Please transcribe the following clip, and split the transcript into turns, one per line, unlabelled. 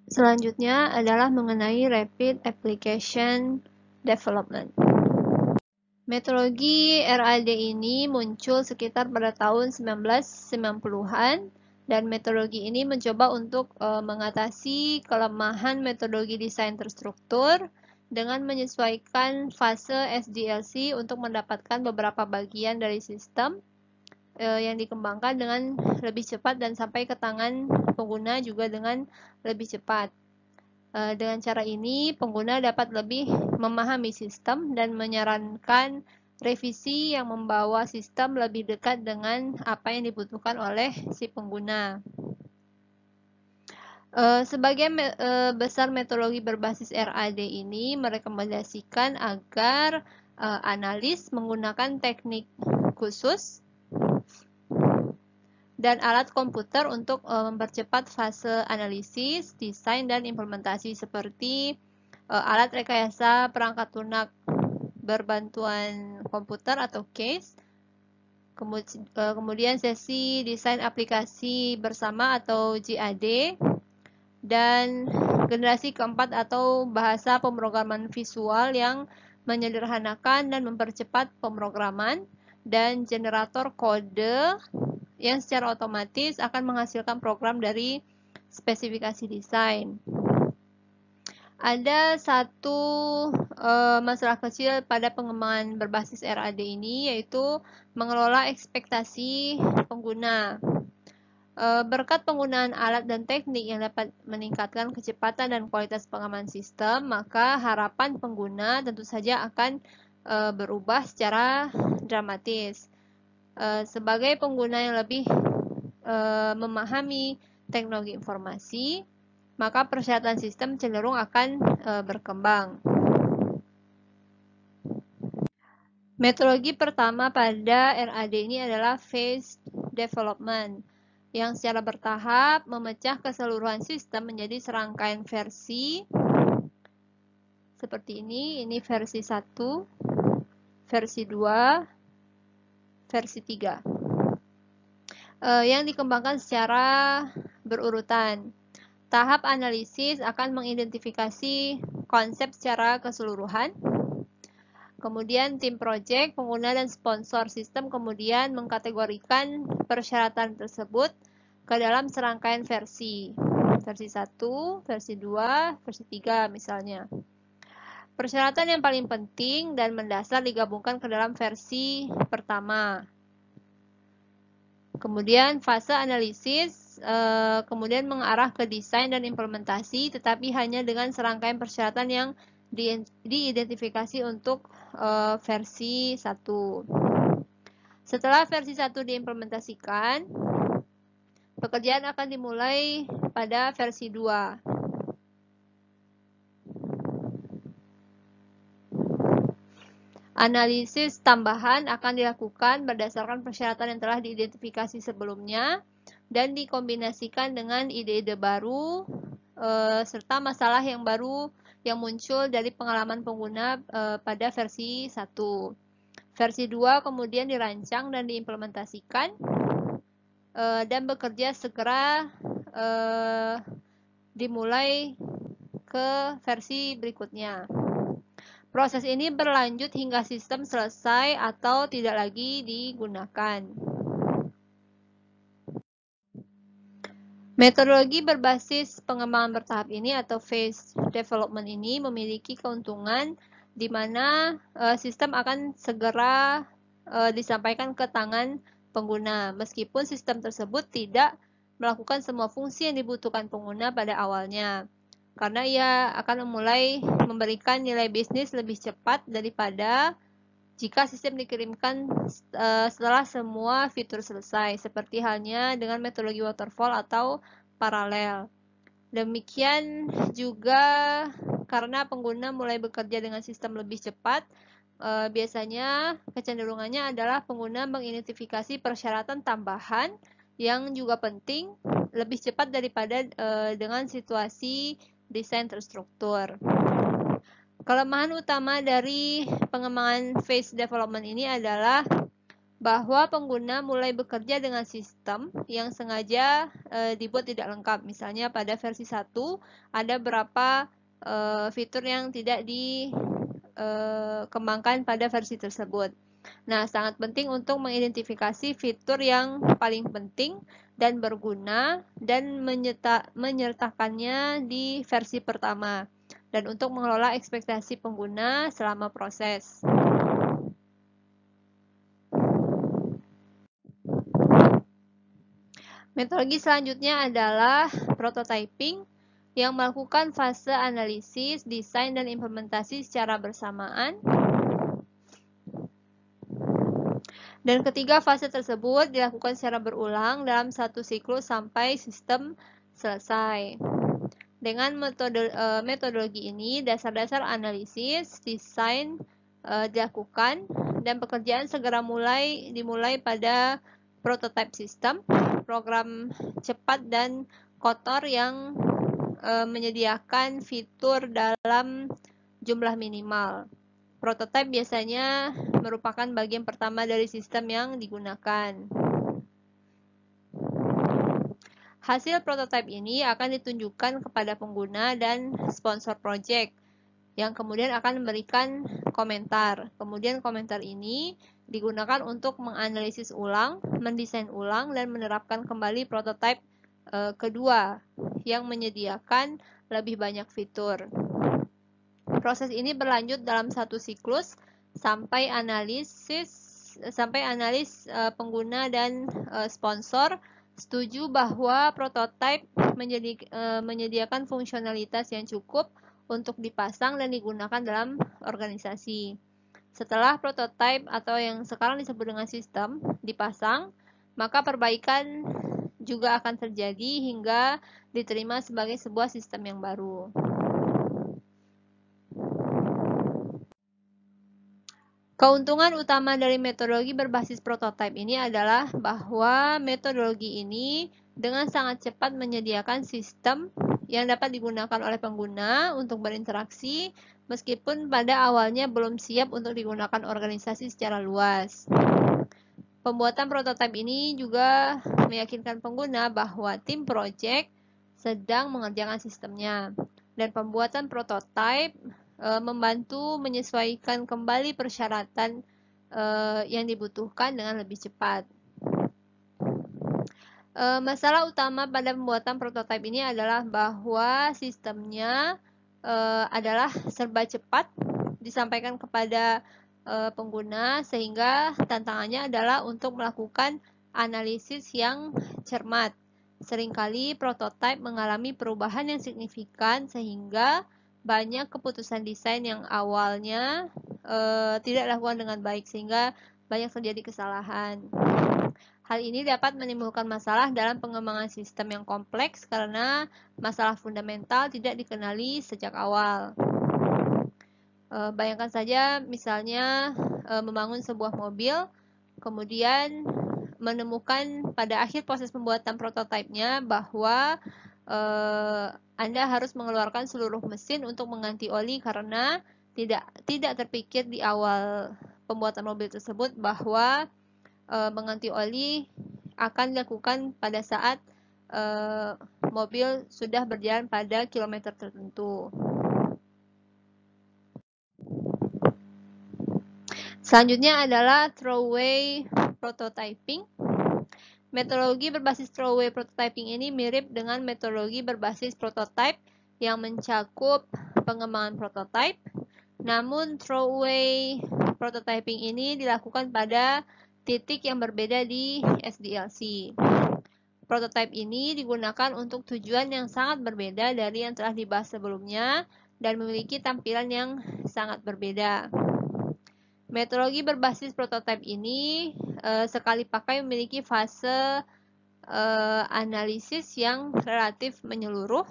Selanjutnya adalah mengenai Rapid Application Development. Metodologi RAD ini muncul sekitar pada tahun 1990-an dan metodologi ini mencoba untuk mengatasi kelemahan metodologi desain terstruktur dengan menyesuaikan fase SDLC untuk mendapatkan beberapa bagian dari sistem yang dikembangkan dengan lebih cepat dan sampai ke tangan pengguna juga dengan lebih cepat. Dengan cara ini, pengguna dapat lebih memahami sistem dan menyarankan revisi yang membawa sistem lebih dekat dengan apa yang dibutuhkan oleh si pengguna. Sebagian besar metodologi berbasis RAD ini merekomendasikan agar analis menggunakan teknik khusus dan alat komputer untuk mempercepat fase analisis, desain, dan implementasi seperti alat rekayasa perangkat lunak berbantuan komputer atau CASE, kemudian sesi desain aplikasi bersama atau GAD, dan generasi keempat atau bahasa pemrograman visual yang menyederhanakan dan mempercepat pemrograman, dan generator kode yang secara otomatis akan menghasilkan program dari spesifikasi desain. Ada satu masalah kecil pada pengembangan berbasis RAD ini, yaitu mengelola ekspektasi pengguna. Berkat penggunaan alat dan teknik yang dapat meningkatkan kecepatan dan kualitas pengaman sistem, maka harapan pengguna tentu saja akan berubah secara dramatis. Sebagai pengguna yang lebih memahami teknologi informasi, maka persyaratan sistem cenderung akan berkembang. Metodologi pertama pada RAD ini adalah Phased Development, yang secara bertahap memecah keseluruhan sistem menjadi serangkaian versi seperti ini. Ini versi 1, versi 2, versi 3. Yang dikembangkan secara berurutan. Tahap analisis akan mengidentifikasi konsep secara keseluruhan. Kemudian tim project, pengguna, dan sponsor sistem kemudian mengkategorikan persyaratan tersebut ke dalam serangkaian versi. Versi 1, versi 2, versi 3 misalnya. Persyaratan yang paling penting dan mendasar digabungkan ke dalam versi pertama. Kemudian fase analisis kemudian mengarah ke desain dan implementasi, tetapi hanya dengan serangkaian persyaratan yang diidentifikasi untuk versi 1. Setelah versi 1 diimplementasikan, pekerjaan akan dimulai pada versi 2. Analisis tambahan akan dilakukan berdasarkan persyaratan yang telah diidentifikasi sebelumnya dan dikombinasikan dengan ide-ide baru serta masalah yang baru yang muncul dari pengalaman pengguna pada versi 1. Versi 2 kemudian dirancang dan diimplementasikan dan bekerja segera dimulai ke versi berikutnya. Proses ini berlanjut hingga sistem selesai atau tidak lagi digunakan. Metodologi berbasis pengembangan bertahap ini atau phase development ini memiliki keuntungan di mana sistem akan segera disampaikan ke tangan pengguna, meskipun sistem tersebut tidak melakukan semua fungsi yang dibutuhkan pengguna pada awalnya. Karena ia akan memulai memberikan nilai bisnis lebih cepat daripada jika sistem dikirimkan setelah semua fitur selesai, seperti halnya dengan metodologi waterfall atau paralel. Demikian juga karena pengguna mulai bekerja dengan sistem lebih cepat, biasanya kecenderungannya adalah pengguna mengidentifikasi persyaratan tambahan yang juga penting lebih cepat daripada dengan situasi desain terstruktur. Kelemahan utama dari pengembangan phase development ini adalah bahwa pengguna mulai bekerja dengan sistem yang sengaja dibuat tidak lengkap. Misalnya pada versi 1 ada beberapa fitur yang tidak dikembangkan pada versi tersebut. Nah, sangat penting untuk mengidentifikasi fitur yang paling penting dan berguna dan menyertakannya di versi pertama, dan untuk mengelola ekspektasi pengguna selama proses. Metodologi selanjutnya adalah prototyping yang melakukan fase analisis, desain, dan implementasi secara bersamaan. Dan ketiga fase tersebut dilakukan secara berulang dalam satu siklus sampai sistem selesai. Dengan metodologi ini, dasar-dasar analisis, desain dilakukan, dan pekerjaan segera dimulai pada prototype system, program cepat dan kotor yang menyediakan fitur dalam jumlah minimal. Prototype biasanya merupakan bagian pertama dari sistem yang digunakan. Hasil prototype ini akan ditunjukkan kepada pengguna dan sponsor project, yang kemudian akan memberikan komentar. Kemudian komentar ini digunakan untuk menganalisis ulang, mendesain ulang, dan menerapkan kembali prototype kedua yang menyediakan lebih banyak fitur. Proses ini berlanjut dalam satu siklus sampai analis pengguna dan sponsor setuju bahwa prototype menyediakan fungsionalitas yang cukup untuk dipasang dan digunakan dalam organisasi. Setelah prototype atau yang sekarang disebut dengan sistem dipasang, maka perbaikan juga akan terjadi hingga diterima sebagai sebuah sistem yang baru. Keuntungan utama dari metodologi berbasis prototype ini adalah bahwa metodologi ini dengan sangat cepat menyediakan sistem yang dapat digunakan oleh pengguna untuk berinteraksi meskipun pada awalnya belum siap untuk digunakan organisasi secara luas. Pembuatan prototipe ini juga meyakinkan pengguna bahwa tim project sedang mengerjakan sistemnya, dan pembuatan prototipe membantu menyesuaikan kembali persyaratan yang dibutuhkan dengan lebih cepat. Masalah utama pada pembuatan prototipe ini adalah bahwa sistemnya adalah serba cepat disampaikan kepada pengguna, sehingga tantangannya adalah untuk melakukan analisis yang cermat. Seringkali prototipe mengalami perubahan yang signifikan sehingga banyak keputusan desain yang awalnya tidak dilakukan dengan baik, sehingga banyak terjadi kesalahan. Hal ini dapat menimbulkan masalah dalam pengembangan sistem yang kompleks karena masalah fundamental tidak dikenali sejak awal. Bayangkan saja misalnya membangun sebuah mobil, kemudian menemukan pada akhir proses pembuatan prototipenya bahwa Anda harus mengeluarkan seluruh mesin untuk mengganti oli karena tidak terpikir di awal pembuatan mobil tersebut bahwa mengganti oli akan dilakukan pada saat mobil sudah berjalan pada kilometer tertentu. Selanjutnya adalah throwaway prototyping. Metodologi berbasis throwaway prototyping ini mirip dengan metodologi berbasis prototype yang mencakup pengembangan prototype. Namun throwaway prototyping ini dilakukan pada titik yang berbeda di SDLC. Prototype ini digunakan untuk tujuan yang sangat berbeda dari yang telah dibahas sebelumnya dan memiliki tampilan yang sangat berbeda. Metodologi berbasis prototype ini sekali pakai memiliki fase analisis yang relatif menyeluruh,